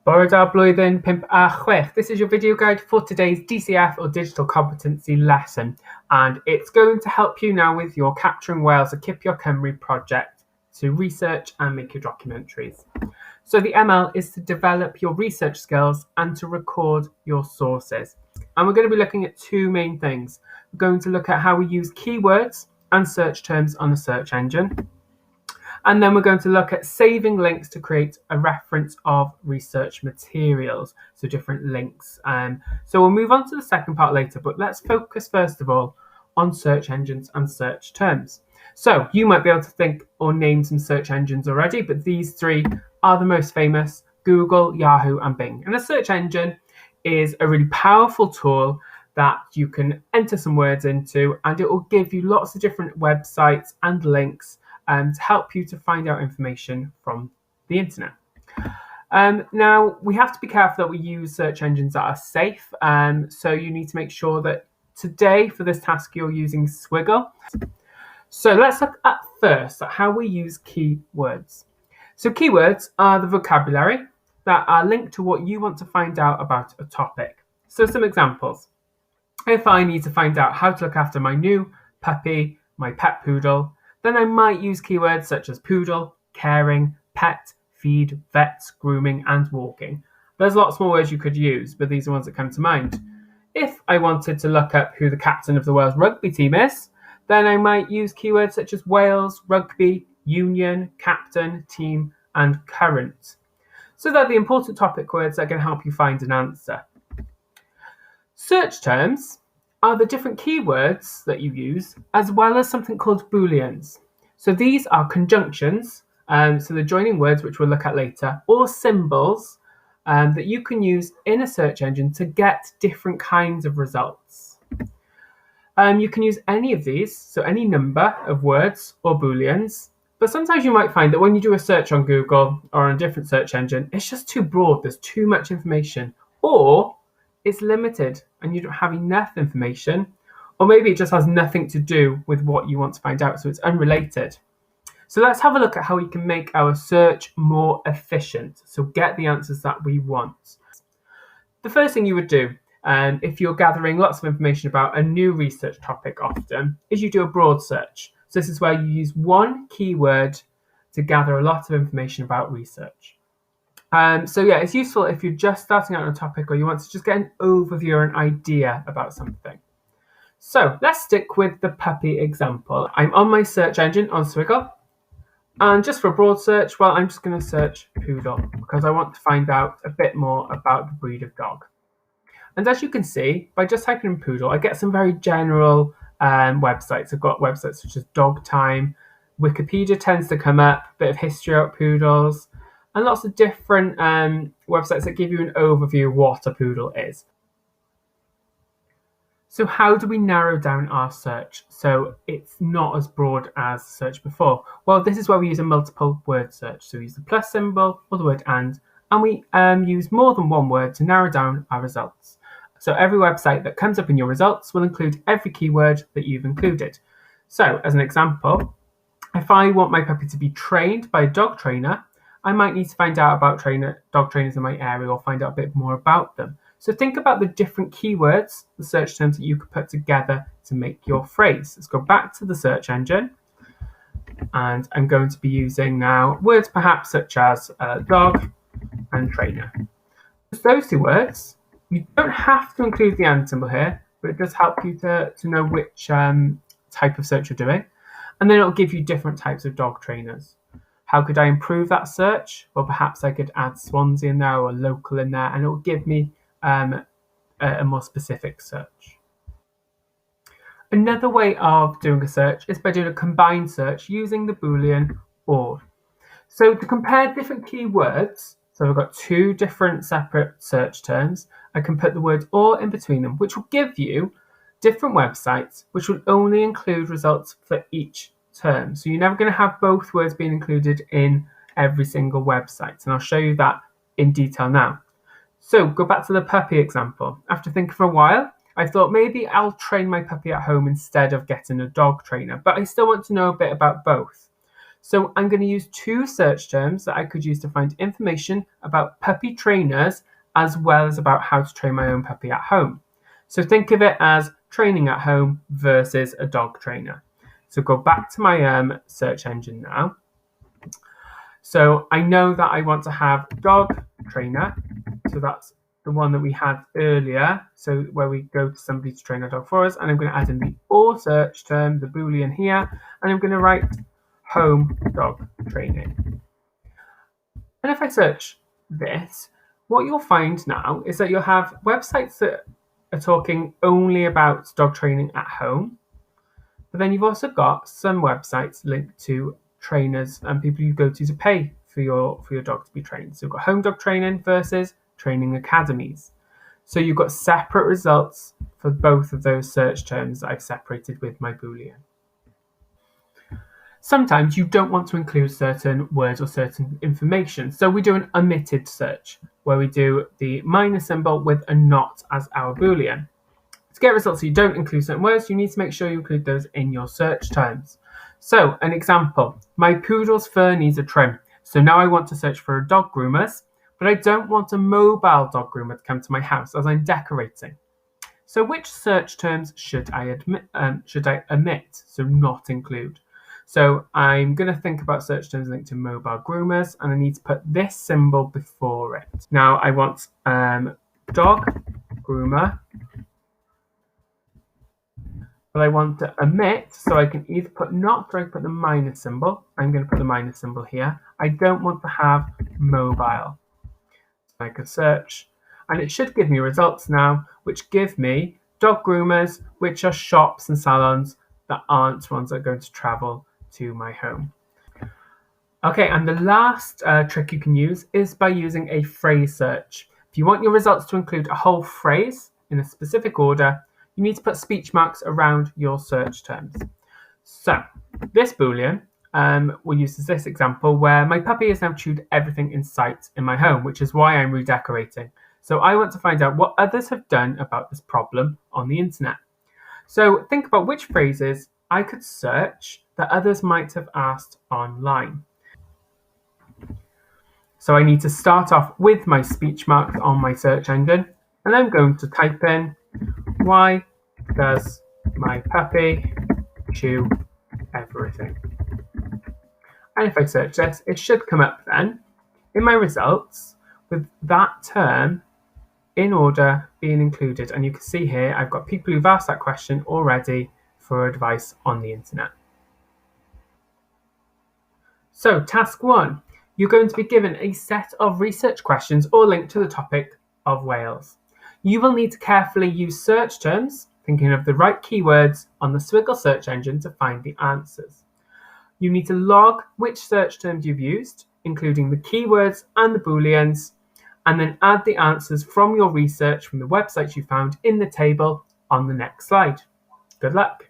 Bore da blwyddyn 5 a 6. This is your video guide for today's DCF or Digital Competency lesson, and it's going to help you now with your Capturing Whales, a Cipio Cymru project to research and make your documentaries. So the ML is to develop your research skills and to record your sources. And we're going to be looking at two main things. We're going to look at how we use keywords and search terms on the search engine. And then we're going to look at saving links to create a reference of research materials, so different links. So we'll move on to the second part later, but let's focus first of all on search engines and search terms. So you might be able to think or name some search engines already, but these three are the most famous: Google, Yahoo, and Bing. And a search engine is a really powerful tool that you can enter some words into, and it will give you lots of different websites and links to help you to find out information from the internet. Now, we have to be careful that we use search engines that are safe. So you need to make sure that today, for this task, you're using Swiggle. So let's look at first at how we use keywords. So keywords are the vocabulary that are linked to what you want to find out about a topic. So some examples. If I need to find out how to look after my new puppy, my pet poodle, then I might use keywords such as poodle, caring, pet, feed, vets, grooming, and walking. There's lots more words you could use, but these are ones that come to mind. If I wanted to look up who the captain of the Wales rugby team is, then I might use keywords such as Wales, rugby, union, captain, team, and current. So they're the important topic words that can help you find an answer. Search terms are the different keywords that you use, as well as something called booleans. So these are conjunctions, so the joining words, which we'll look at later, or symbols that you can use in a search engine to get different kinds of results. You can use any of these, so any number of words or booleans, but sometimes you might find that when you do a search on Google or on a different search engine, it's just too broad, there's too much information, or it's limited and you don't have enough information, or maybe it just has nothing to do with what you want to find out, so it's unrelated. So let's have a look at how we can make our search more efficient, so get the answers that we want. The first thing you would do, if you're gathering lots of information about a new research topic often, is you do a broad search. So this is where you use one keyword to gather a lot of information about research. So yeah, it's useful if you're just starting out on a topic or you want to just get an overview or an idea about something. So let's stick with the puppy example. I'm on my search engine on Swiggle, and just for a broad search, well, I'm just going to search poodle because I want to find out a bit more about the breed of dog. And as you can see, by just typing in poodle, I get some very general websites. I've got websites such as Dog Time, Wikipedia tends to come up, a bit of history about poodles, and lots of different websites that give you an overview of what a poodle is. So how do we narrow down our search so it's not as broad as the search before? Well, this is where we use a multiple word search. So we use the plus symbol or the word and we use more than one word to narrow down our results. So every website that comes up in your results will include every keyword that you've included. So as an example, if I want my puppy to be trained by a dog trainer, I might need to find out about dog trainers in my area or find out a bit more about them. So think about the different keywords, the search terms that you could put together to make your phrase. Let's go back to the search engine, and I'm going to be using now words perhaps such as dog and trainer. Just those two words. You don't have to include the and symbol here, but it does help you to know which type of search you're doing. And then it'll give you different types of dog trainers. How could I improve that search? Well, perhaps I could add Swansea in there or local in there, and it will give me a more specific search. Another way of doing a search is by doing a combined search using the Boolean or. So to compare different keywords, so I've got two different separate search terms, I can put the word or in between them, which will give you different websites, which will only include results for each term. So you're never going to have both words being included in every single website. And I'll show you that in detail now. So go back to the puppy example. After thinking for a while, I thought maybe I'll train my puppy at home instead of getting a dog trainer, but I still want to know a bit about both. So I'm going to use two search terms that I could use to find information about puppy trainers as well as about how to train my own puppy at home. So think of it as training at home versus a dog trainer. So go back to my search engine now. So I know that I want to have dog trainer. So that's the one that we had earlier. So where we go to somebody to train a dog for us. And I'm going to add in the or search term, the Boolean here. And I'm going to write home dog training. And if I search this, what you'll find now is that you'll have websites that are talking only about dog training at home. But then you've also got some websites linked to trainers and people you go to pay for your dog to be trained. So you've got home dog training versus training academies. So you've got separate results for both of those search terms that I've separated with my Boolean. Sometimes you don't want to include certain words or certain information. So we do an omitted search where we do the minus symbol with a not as our Boolean. To get results that you don't include certain words, you need to make sure you include those in your search terms. So an example, my poodle's fur needs a trim. So now I want to search for a dog groomers, but I don't want a mobile dog groomer to come to my house as I'm decorating. So which search terms should I omit, so not include? So I'm going to think about search terms linked to mobile groomers, and I need to put this symbol before it. Now I want dog groomer, but I want to omit, so I can either put not or I can put the minus symbol. I'm going to put the minus symbol here. I don't want to have mobile. So I can search, and it should give me results now, which give me dog groomers, which are shops and salons that aren't ones that are going to travel to my home. Okay, and the last trick you can use is by using a phrase search. If you want your results to include a whole phrase in a specific order, you need to put speech marks around your search terms. So this Boolean we'll use this example where my puppy has now chewed everything in sight in my home, which is why I'm redecorating. So I want to find out what others have done about this problem on the internet. So think about which phrases I could search that others might have asked online. So I need to start off with my speech marks on my search engine, and I'm going to type in, why does my puppy chew everything? And if I search this, it should come up then in my results with that term in order being included. And you can see here, I've got people who've asked that question already for advice on the internet. So task 1, you're going to be given a set of research questions all linked to the topic of Wales. You will need to carefully use search terms, thinking of the right keywords on the Swiggle search engine to find the answers. You need to log which search terms you've used, including the keywords and the Booleans, and then add the answers from your research from the websites you found in the table on the next slide. Good luck.